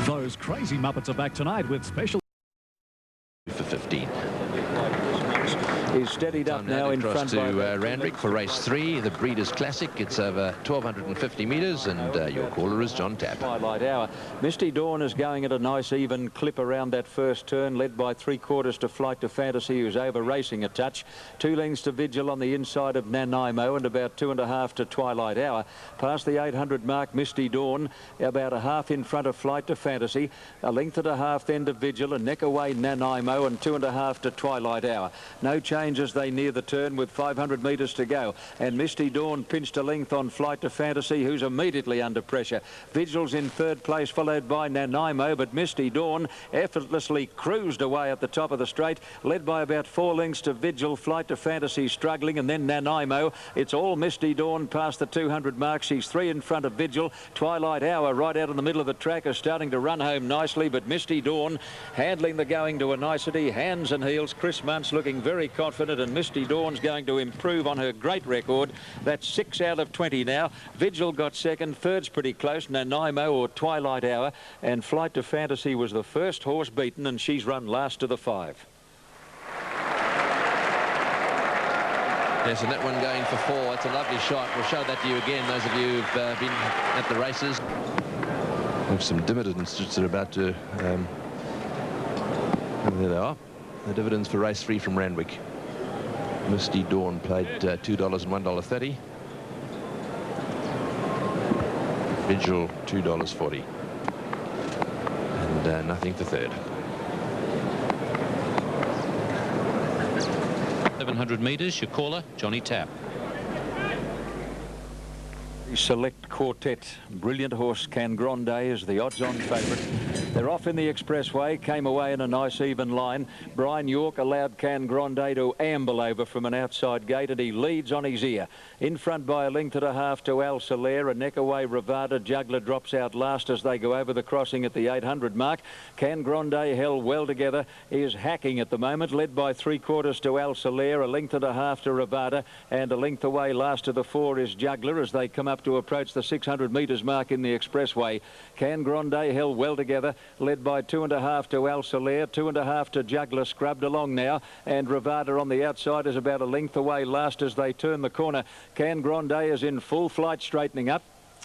Those crazy Muppets are back tonight with special for 15. He's steadied up now in front to Randwick for race 3, the Breeders' Classic. It's over 1,250 metres, and your caller is John Tapp. Twilight Hour. Misty Dawn is going at a nice even clip around that first turn, led by 3/4 to Flight to Fantasy, who's over racing a touch. 2 lengths to Vigil on the inside of Nanaimo, and about 2.5 to Twilight Hour. Past the 800 mark, Misty Dawn about a half in front of Flight to Fantasy. A length and a half then to Vigil, a neck away Nanaimo, and 2.5 to Twilight Hour. No change as they near the turn with 500 metres to go, and Misty Dawn pinched a length on Flight to Fantasy, who's immediately under pressure. Vigil's in 3rd place, followed by Nanaimo, but Misty Dawn effortlessly cruised away at the top of the straight, led by about 4 lengths to Vigil. Flight to Fantasy struggling, and then Nanaimo. It's all Misty Dawn past the 200 mark. She's 3 in front of Vigil. Twilight Hour right out in the middle of the track is starting to run home nicely, but Misty Dawn handling the going to a nicety, hands and heels. Chris Muntz looking very confident, and Misty Dawn's going to improve on her great record. That's 6 out of 20 now. Vigil got second, third's pretty close, Nanaimo or Twilight Hour, and Flight to Fantasy was the first horse beaten, and she's run last to the 5. Yes, and that one going for 4. It's a lovely shot. We'll show that to you again, those of you who've been at the races. We have some dividends that are about to... there they are. The dividends for race 3 from Randwick. Misty Dawn paid $2 and $1.30. Vigil $2.40. And nothing for 3rd. 700 metres, your caller, Johnny Tapp. Select Quartet. Brilliant horse, Can Grande is the odds-on favourite. They're off in the expressway, came away in a nice even line. Brian York allowed Can Grande to amble over from an outside gate, and he leads on his ear. In front by a length and a half to Al Soler, a neck away Ravada. Juggler drops out last as they go over the crossing at the 800 mark. Can Grande held well together, is hacking at the moment, led by 3/4 to Al Soler, a length and a half to Ravada, and a length away last to the 4 is Juggler as they come up to approach the 600 metres mark in the expressway. Can Grande held well together, led by 2.5 to Al Soler, 2.5 to Juggler, scrubbed along now, and Ravada on the outside is about a length away last as they turn the corner. Can Grande is in full flight, straightening up,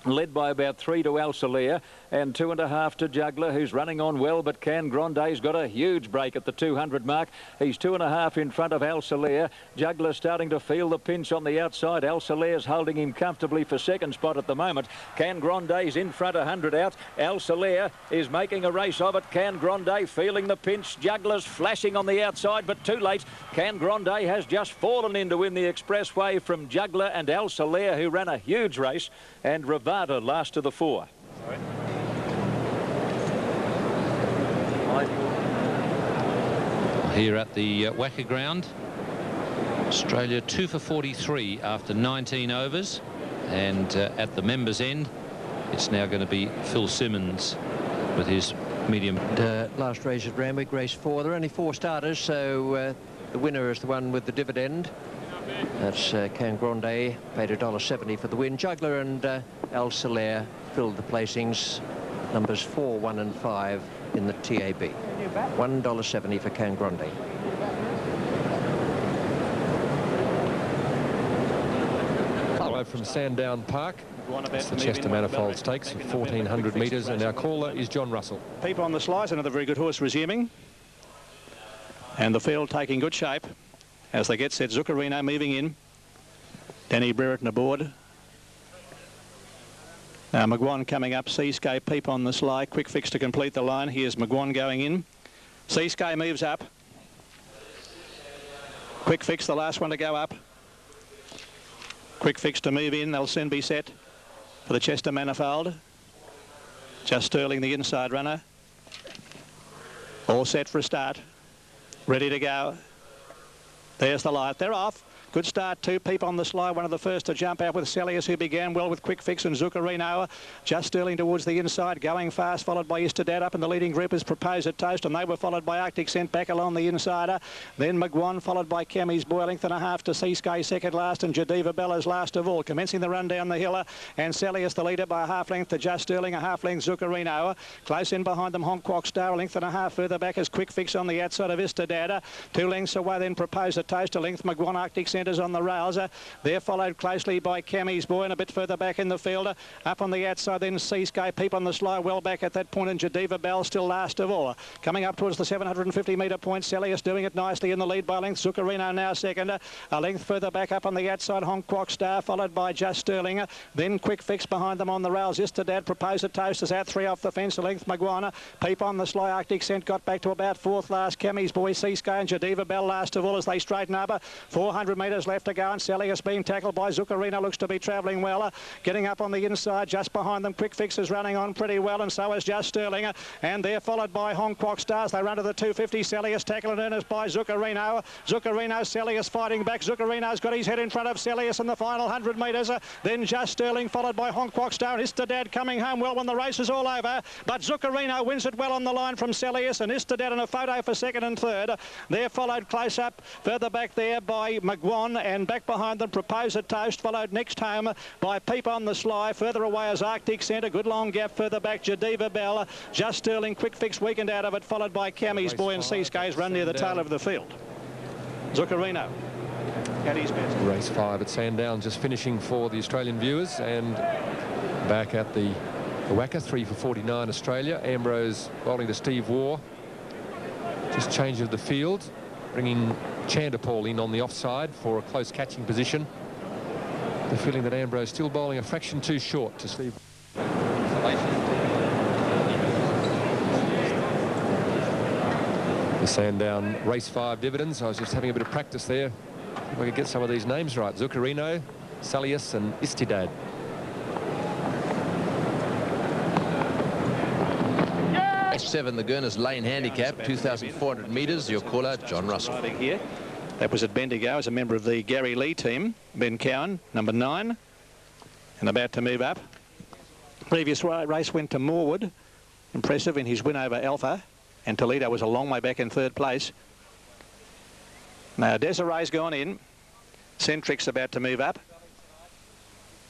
led by about 3 to Al Soler and 2.5 to Juggler, who's running on well, but Can Grande's got a huge break at the 200 mark. He's 2.5 in front of Al Soler. Juggler starting to feel the pinch on the outside. Al Soler's holding him comfortably for second spot at the moment. Can Grande's in front, 100 out. Al Soler is making a race of it. Can Grande feeling the pinch. Juggler's flashing on the outside, but too late. Can Grande has just fallen in to win the expressway from Juggler and Al Soler, who ran a huge race, and Ravada last to the 4. Here at the WACA ground, Australia 2 for 43 after 19 overs, and at the members' end, it's now going to be Phil Simmons with his medium. Last race at Randwick, race 4. There are only 4 starters, so the winner is the one with the dividend. That's Can Grande, paid $1.70 for the win. Juggler and Al Soler filled the placings, numbers 4, 1 and 5 in the TAB. $1.70 for Can Grande. Hello from Sandown Park. It's the Chester Manifold Stakes, 1,400 metres, and our caller is John Russell. People on the slice, another very good horse resuming. And the field taking good shape as they get set. Zuccarino moving in. Danny Brereton aboard. Now McGuan coming up. Seascape, Peep on the sly. Quick Fix to complete the line. Here's McGuan going in. Seascape moves up. Quick Fix, the last one to go up. Quick Fix to move in. They'll soon be set for the Chester Manifold. Just Sterling, the inside runner. All set for a start. Ready to go. There's the light. They're off. Good start too. Peep on the Sly, one of the first to jump out with Celius, who began well with Quick Fix and Zuccarino. Just Sterling towards the inside, going fast, followed by Istedad. Up in the leading group is Propose a Toast, and they were followed by Arctic Scent back along the insider. Then McGuan, followed by Kemi's Boy, length and a half to Seasky second last, and Jadiva Bella's last of all. Commencing the run down the hill, and Celius the leader by a half length to Just Sterling, a half length Zuccarino. Close in behind them, Hong Kwok Star, a length and a half further back is Quick Fix on the outside of Istedad. 2 lengths away then Propose a Toast, a length McGuan. Arctic Centres on the rails. They're followed closely by Kemi's Boy, and a bit further back in the field. Up on the outside then Seasky, Peep on the Sly, well back at that point, and Jadiva Bell still last of all. Coming up towards the 750 metre point, Celius doing it nicely in the lead by length. Zuccarino now second. A length further back up on the outside, Hong Kwok Star, followed by Just Sterling. Then Quick Fix behind them on the rails. Istedad, Propose a Toast is out 3 off the fence. A length McGuana. Peep on the Sly, Arctic Scent got back to about 4th last. Kemi's Boy, Seasky and Jadiva Bell last of all as they straighten up. 400 metres left to go, and Celius being tackled by Zuccarino looks to be travelling well. Getting up on the inside, just behind them, Quick Fix is running on pretty well, and so is Just Sterling. And they're followed by Hong Kwok Stars. They run to the 250. Celius tackled in earnest by Zuccarino. Zuccarino, Celius fighting back. Zuccarino's got his head in front of Celius in the final 100 metres. Then Just Sterling, followed by Hong Kwok Star. Istedad coming home well when the race is all over. But Zuccarino wins it well on the line from Celius, and Istedad in a photo for second and third. They're followed close up further back there by McGuan, and back behind them Propose a Toast, followed next home by Peep on the Sly. Further away is Arctic Centre. Good long gap further back, Jadiva Bell. Just Sterling, Quick Fix weakened out of it, followed by Kemi's Boy, and Seasky's run near the tail of the field. Zuccarino at his best. Race 5 at Sandown just finishing for the Australian viewers, and back at the WACA, 3 for 49 Australia. Ambrose bowling to Steve Waugh. Just change of the field, bringing Chanderpaul in on the offside for a close catching position. The feeling that Ambrose still bowling a fraction too short to Steve. The Sandown race 5 dividends. I was just having a bit of practice there. If I could get some of these names right. Zuccarino, Celius and Istedad. Race 7, the Gurner's Lane Handicap, 2,400 metres. Your caller, John Russell. Here. That was at Bendigo as a member of the Gary Lee team. Ben Cowan, number 9, and about to move up. Previous race went to Morwood. Impressive in his win over Alpha, and Toledo was a long way back in 3rd place. Now Desiree's gone in. Centrix about to move up.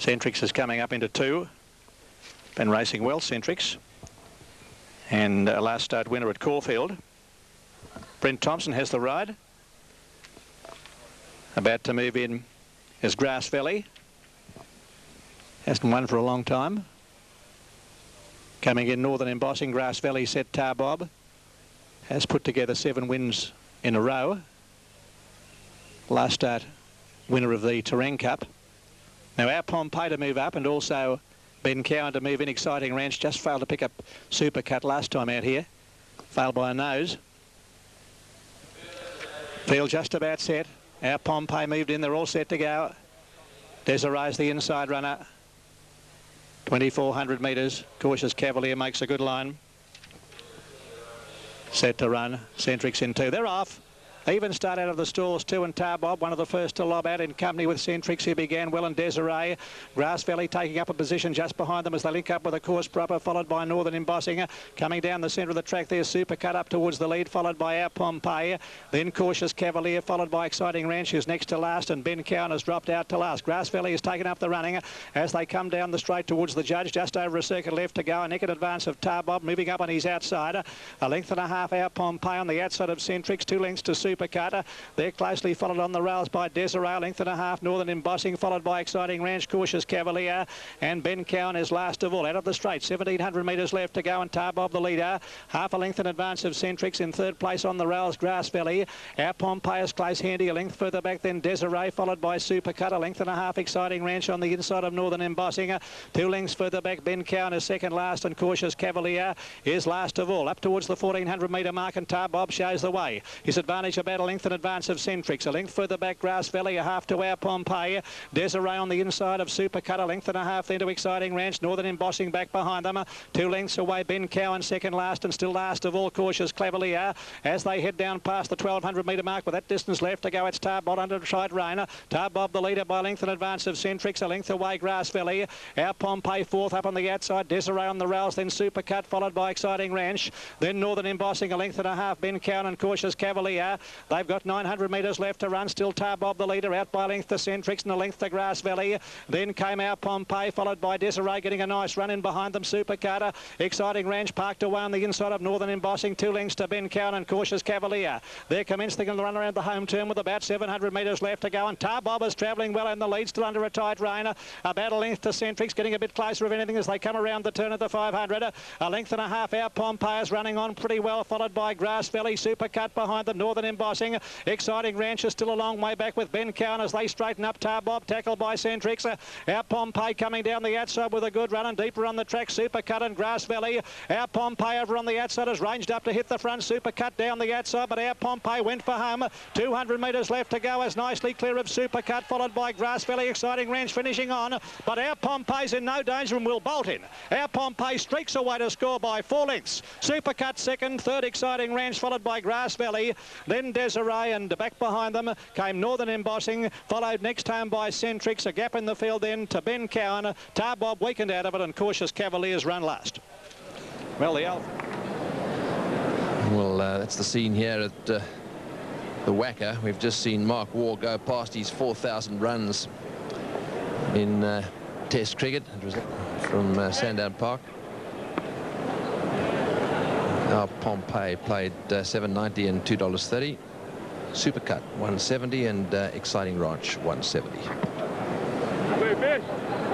Centrix is coming up into 2. Been racing well, Centrix. And a last start winner at Caulfield. Brent Thompson has the ride. About to move in is Grass Valley. Hasn't won for a long time. Coming in Northern Embossing, Grass Valley set Tarbob. Has put together 7 wins in a row. Last start winner of the Terrain Cup. Now our Pompeii to move up, and also Ben Cowan to move in. Exciting Ranch just failed to pick up Super Cut last time out here. Failed by a nose. Field just about set. Our Pompeii moved in. They're all set to go. Desiree's the inside runner. 2,400 metres. Cautious Cavalier makes a good line. Set to run. Centrix in 2. They're off. Even start out of the stalls, 2, and Tarbob, one of the first to lob out in company with Centrix, who began well, and Desiree. Grass Valley taking up a position just behind them as they link up with a course proper, followed by Northern Embossing. Coming down the centre of the track there, Super Cut up towards the lead, followed by our Pompeii. Then Cautious Cavalier, followed by Exciting Ranch, who's next to last, and Ben Cowan has dropped out to last. Grass Valley has taken up the running as they come down the straight towards the judge, just over a circuit left to go. A neck in advance of Tarbob, moving up on his outside. A length and a half our Pompeii on the outside of Centrix, 2 lengths to Super Cut. They're closely followed on the rails by Desiree, length and a half, Northern Embossing, followed by Exciting Ranch, Cautious Cavalier, and Ben Cowan is last of all. Out of the straight, 1,700 metres left to go, and Tarbob the leader. Half a length in advance of Centrix. In 3rd place on the rails, Grass Valley. Our Pompeii is close handy, a length further back than Desiree, followed by Super Cut, a length and a half, Exciting Ranch on the inside of Northern Embossing. 2 lengths further back, Ben Cowan is second last, and Cautious Cavalier is last of all. Up towards the 1,400 metre mark, and Tarbob shows the way. His advantage about a length in advance of Centrix. A length further back, Grass Valley, a half to our Pompeii. Desiree on the inside of Supercut, a length and a half then to Exciting Ranch. Northern Embossing back behind them. 2 lengths away, Ben Cowan second last, and still last of all, Cautious Cavalier. As they head down past the 1200 metre mark with that distance left to go, it's Tarbob under Tried Rainer. Tarbob the leader by length in advance of Centrix. A length away, Grass Valley. Our Pompeii fourth up on the outside. Desiree on the rails, then Supercut, followed by Exciting Ranch. Then Northern Embossing, a length and a half, Ben Cowan and Cautious Cavalier. They've got 900 metres left to run. Still Tarbob the leader, out by length to Centrix and a length to Grass Valley. Then came our Pompeii, followed by Desiree, getting a nice run in behind them. Supercut, Exciting Ranch parked away on the inside of Northern Embossing. 2 lengths to Ben Cowan and Cautious Cavalier. They're commencing the run around the home turn with about 700 metres left to go, and Tarbob is travelling well in the lead, still under a tight rein. About a length to Centrix, getting a bit closer if anything as they come around the turn of the 500. A length and a half, our Pompeii is running on pretty well, followed by Grass Valley. Supercut behind them, Northern Embossing. Exciting Ranch is still a long way back with Ben Cowan as they straighten up. Tarbob tackled by Centrix. Our Pompeii coming down the outside with a good run, and deeper on the track, Supercut and Grass Valley. Our Pompeii over on the outside has ranged up to hit the front. Supercut down the outside, but our Pompeii went for home. 200 metres left to go, as nicely clear of Supercut, followed by Grass Valley. Exciting Ranch finishing on, but our Pompeii's in no danger and will bolt in. Our Pompeii streaks away to score by 4 lengths. Supercut second, third Exciting Ranch, followed by Grass Valley. Then Desiree, and back behind them came Northern Embossing, followed next home by Centrix. A gap in the field then to Ben Cowan. Tarbob weakened out of it, and Cautious Cavaliers run last. Well, the Alpha. Well, that's the scene here at the WACA. We've just seen Mark Waugh go past his 4,000 runs in Test cricket. It was from Sandown Park. Our Pompeii played $7.90 and $2.30. Supercut $1.70 and Exciting Ranch $1.70.